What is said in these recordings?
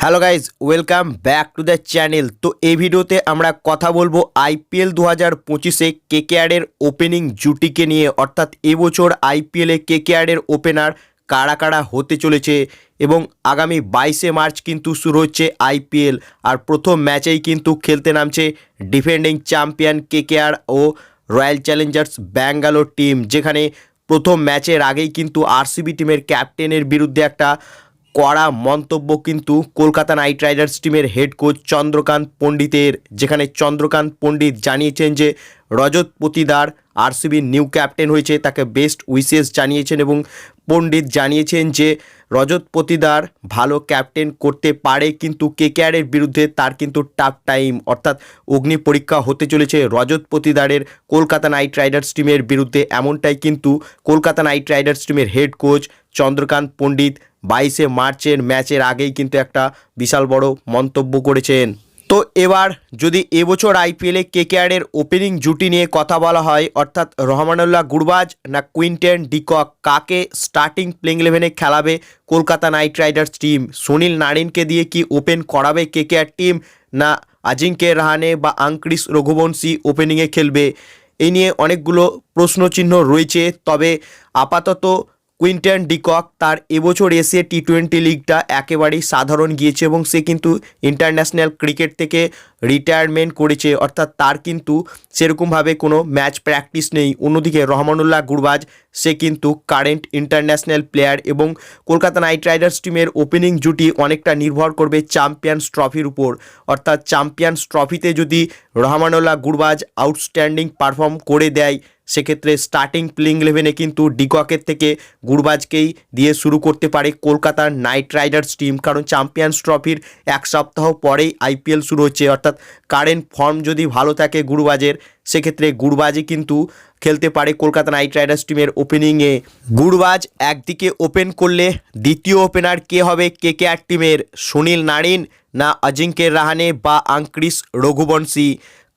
Hello guys, welcome back to the channel. তো এই ভিডিওতে আমরা কথা বলবো আইপিএল 2025-এ কেকেআরের ওপেনিং জুটিকে নিয়ে, অর্থাৎ এবছর আইপিএলে কেকেআরের ওপেনার কারা কারা হতে চলেছে এবং আগামী 22শে মার্চ কিন্তু শুরু হচ্ছে আইপিএল। আর প্রথম ম্যাচেই কিন্তু খেলতে নামছে ডিফেন্ডিং চ্যাম্পিয়ন কেকেআর ও রয়্যাল চ্যালেঞ্জার্স ব্যাঙ্গালোর টিম, যেখানে প্রথম ম্যাচের আগেই কিন্তু আরসিবি টিমের ক্যাপ্টেনের বিরুদ্ধে একটা কড়া মন্তব্য কিন্তু কলকাতা নাইট রাইডার্স টিমের হেড কোচ চন্দ্রকান্ত পণ্ডিতের, যেখানে চন্দ্রকান্ত পণ্ডিত জানিয়েছেন যে রজত পতিদার আরসিবির নিউ ক্যাপ্টেন হয়েছে, তাকে বেস্ট উইশেস জানিয়েছেন এবং পণ্ডিত জানিয়েছেন যে রজত পতিদার ভালো ক্যাপ্টেন করতে পারে, কিন্তু কেকেআরের বিরুদ্ধে তার কিন্তু টাফ টাইম অর্থাৎ অগ্নি পরীক্ষা হতে চলেছে রজত পতিদারের কলকাতা নাইট রাইডার্স টিমের বিরুদ্ধে। এমনটাই কিন্তু কলকাতা নাইট রাইডার্স টিমের হেড কোচ চন্দ্রকান্ত পণ্ডিত 22শে মার্চের ম্যাচের আগেই কিন্তু একটা বিশাল বড় মন্তব্য করেছেন। তো এবার যদি এবছর আইপিএলে কেকেআরের ওপেনিং জুটি নিয়ে কথা বলা হয়, অর্থাৎ রহমানুল্লাহ গুরবাজ না কুইন্টন ডিকক, কাকে স্টার্টিং প্লেইং 11-এ খেলাবে কলকাতা নাইট রাইডার্স টিম? সুনীল নারিনকে দিয়ে কি ওপেন করাবে কেকেআর টিম, না আজিঙ্কে রাহানে বা আঙ্ক্রিস রঘুবংশী ওপেনিংয়ে খেলবে? এই নিয়ে অনেকগুলো প্রশ্নচিহ্ন রয়েছে। তবে আপাতত কুইন্টন ডিকক তার এবছর এশিয়া টি-20 লিগটা একেবারেই সাধারণ গিয়েছে এবং সে কিন্তু ইন্টারন্যাশনাল ক্রিকেট থেকে রিটায়ারমেন্ট করেছে, অর্থাৎ তার কিন্তু সেরকমভাবে কোনো ম্যাচ প্র্যাকটিস নেই। অন্যদিকে রহমানুল্লাহ গুরবাজ সে কিন্তু কারেন্ট ইন্টারন্যাশনাল প্লেয়ার এবং কলকাতা নাইট রাইডার্স টিমের ওপেনিং জুটি অনেকটা নির্ভর করবে চ্যাম্পিয়ন্স ট্রফির উপর, অর্থাৎ চ্যাম্পিয়ন্স ট্রফিতে যদি রহমানুল্লাহ গুরবাজ আউটস্ট্যান্ডিং পারফর্ম করে দেয়, সেক্ষেত্রে স্টার্টিং প্লেইং 11-এ কিন্তু ডিককের থেকে গুরবাজকেই দিয়ে শুরু করতে পারে কলকাতার নাইট রাইডার্স টিম, কারণ চ্যাম্পিয়ন্স ট্রফির এক সপ্তাহ পরেই আইপিএল শুরু হচ্ছে। অর্থাৎ কারেন্ট ফর্ম যদি ভালো থাকে গুরবাজের, সেক্ষেত্রে গুরবাজই কিন্তু খেলতে পারে কলকাতা নাইট রাইডার্স টিমের ওপেনিংয়ে। গুরবাজ একদিকে ওপেন করলে দ্বিতীয় ওপেনার কে হবে কেকেআর টিমের? সুনীল নারিন না আজিঙ্কে রাহানে বা আঙ্ক্রিস রঘুবংশী?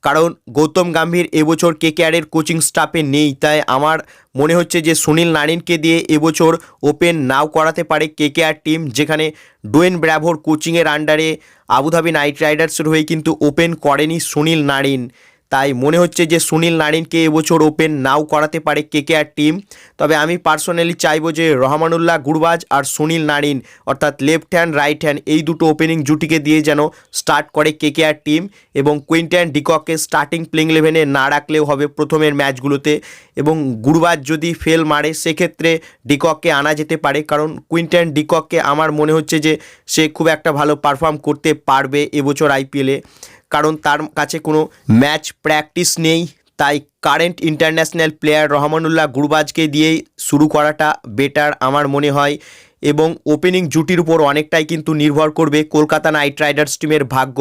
কারণ গৌতম গম্ভীর এবছর কেকেআরের কোচিং স্টাফে নেই, তাই আমার মনে হচ্ছে যে সুনীল নারিনকে দিয়ে এবছর ওপেন নাও করাতে পারে কেকেআর টিম, যেখানে ডোয়েন ব্র্যাভোর কোচিংয়ের আন্ডারে আবুধাবি নাইট রাইডার্সের হয়ে কিন্তু ওপেন করেনি সুনীল নারিন। তাই মনে হচ্ছে যে সুনীল নারিনকে এবছর ওপেন নাও করাতে পারে কেকেআর টিম। তবে আমি পার্সোনালি চাইবো যে রহমানুল্লাহ গুরবাজ আর সুনীল নারিন, অর্থাৎ লেফট হ্যান্ড রাইট হ্যান্ড, এই দুটো ওপেনিং জুটিকে দিয়ে যেন স্টার্ট করে কেকেআর টিম এবং কুইন্টন ডিককে স্টার্টিং প্লেইং 11-এ না রাখলেও হবে প্রথমের ম্যাচগুলোতে। এবং গুরবাজ যদি ফেল মারে, সেক্ষেত্রে ডিককে আনা যেতে পারে, কারণ কুইন্টন ডিককে আমার মনে হচ্ছে যে সে খুব একটা ভালো পারফর্ম করতে পারবে এবছর আইপিএলে, কারণ তার কাছে কোনো ম্যাচ প্র্যাকটিস নেই। তাই কারেন্ট ইন্টারন্যাশনাল প্লেয়ার রহমানুল্লাহ গুরবাজকে দিয়েই শুরু করাটা বেটার আমার মনে হয়। এবং ওপেনিং জুটির উপর অনেকটাই কিন্তু নির্ভর করবে কলকাতা নাইট রাইডার্স টিমের ভাগ্য,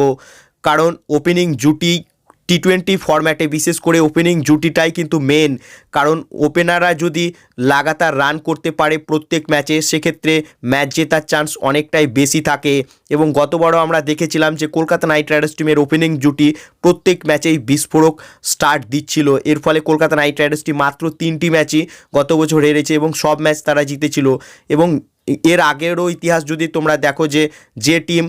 কারণ ওপেনিং জুটি টি-20 ফরম্যাটে বিশেষ করে ওপেনিং জুটিটাই কিন্তু মেন। কারণ ওপেনাররা যদি লাগাতার রান করতে পারে প্রত্যেক ম্যাচে, সেক্ষেত্রে ম্যাচ জেতার চান্স অনেকটাই বেশি থাকে। এবং গতবারও আমরা দেখেছিলাম যে কলকাতা নাইট রাইডার্স টিমের ওপেনিং জুটি প্রত্যেক ম্যাচেই বিস্ফোরক স্টার্ট দিচ্ছিল, এর ফলে কলকাতা নাইট রাইডার্স টিম মাত্র 3টি ম্যাচই গত বছর হেরেছে এবং সব ম্যাচ তারা জিতেছিল। এবং এর আগেরও ইতিহাস যদি তোমরা দেখো যে টিম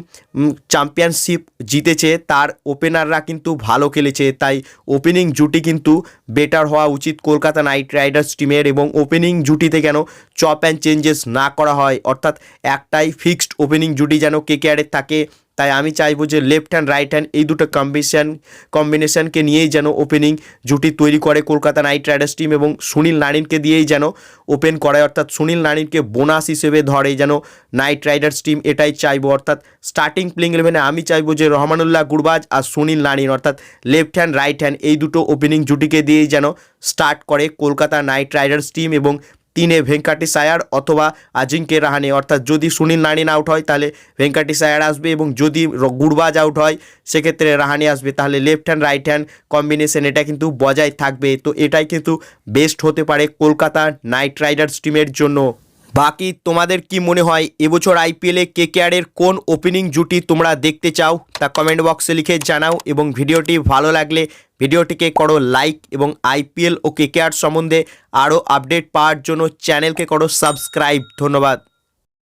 চ্যাম্পিয়নশিপ জিতেছে তার ওপেনাররা কিন্তু ভালো খেলেছে, তাই ওপেনিং জুটি কিন্তু বেটার হওয়া উচিত কলকাতা নাইট রাইডার্স টিমের। এবং ওপেনিং জুটিতে কেন চপ অ্যান্ড চেঞ্জেস না করা হয়, অর্থাৎ একটাই ফিক্সড ওপেনিং জুটি যেন কেকেআরের থাকে। তাই আমি চাইবো যে লেফট হ্যান্ড রাইট হ্যান্ড এই দুটো কম্বিনেশনকে নিয়েই যেন ওপেনিং জুটি তৈরি করে কলকাতা নাইট রাইডার্স টিম এবং সুনীল নারিনকে দিয়েই যেন ওপেন করায়, অর্থাৎ সুনীল নারিনকে বোনাস হিসেবে ধরে যেন নাইট রাইডার্স টিম, এটাই চাইবো। অর্থাৎ স্টার্টিং প্লেইং 11-এ আমি চাইবো যে রহমানুল্লাহ গুরবাজ আর সুনীল নারিন, অর্থাৎ লেফট হ্যান্ড রাইট হ্যান্ড এই দুটো ওপেনিং জুটিকে দিয়েই যেন স্টার্ট করে কলকাতা নাইট রাইডার্স টিম। এবং 3-এ ভেঙ্কাটেশ আয়ার অথবা আজিঙ্কে রাহানে, অর্থাৎ যদি সুনীল নারিন আউট হয় তাহলে ভেঙ্কাটেশ আয়ার আসবে এবং যদি গুরবাজ আউট হয় সেক্ষেত্রে রাহানে আসবে, তাহলে left hand right hand combination এটা কিন্তু বজায় থাকবে। তো এটাই কিন্তু বেস্ট হতে পারে কলকাতা নাইট রাইডার্স টিমের জন্য। বাকি তোমাদের কি মনে হয় এবছর আইপিএলে কেকেআরের কোন ওপেনিং জুটি তোমরা দেখতে চাও তা কমেন্ট বক্সে লিখে জানাও। এবং ভিডিওটি ভালো লাগলে ভিডিওটিকে করো লাইক এবং আইপিএল ও কেকেআর সম্বন্ধে আরও আপডেট পাওয়ার জন্য চ্যানেলকে করো সাবস্ক্রাইব। ধন্যবাদ।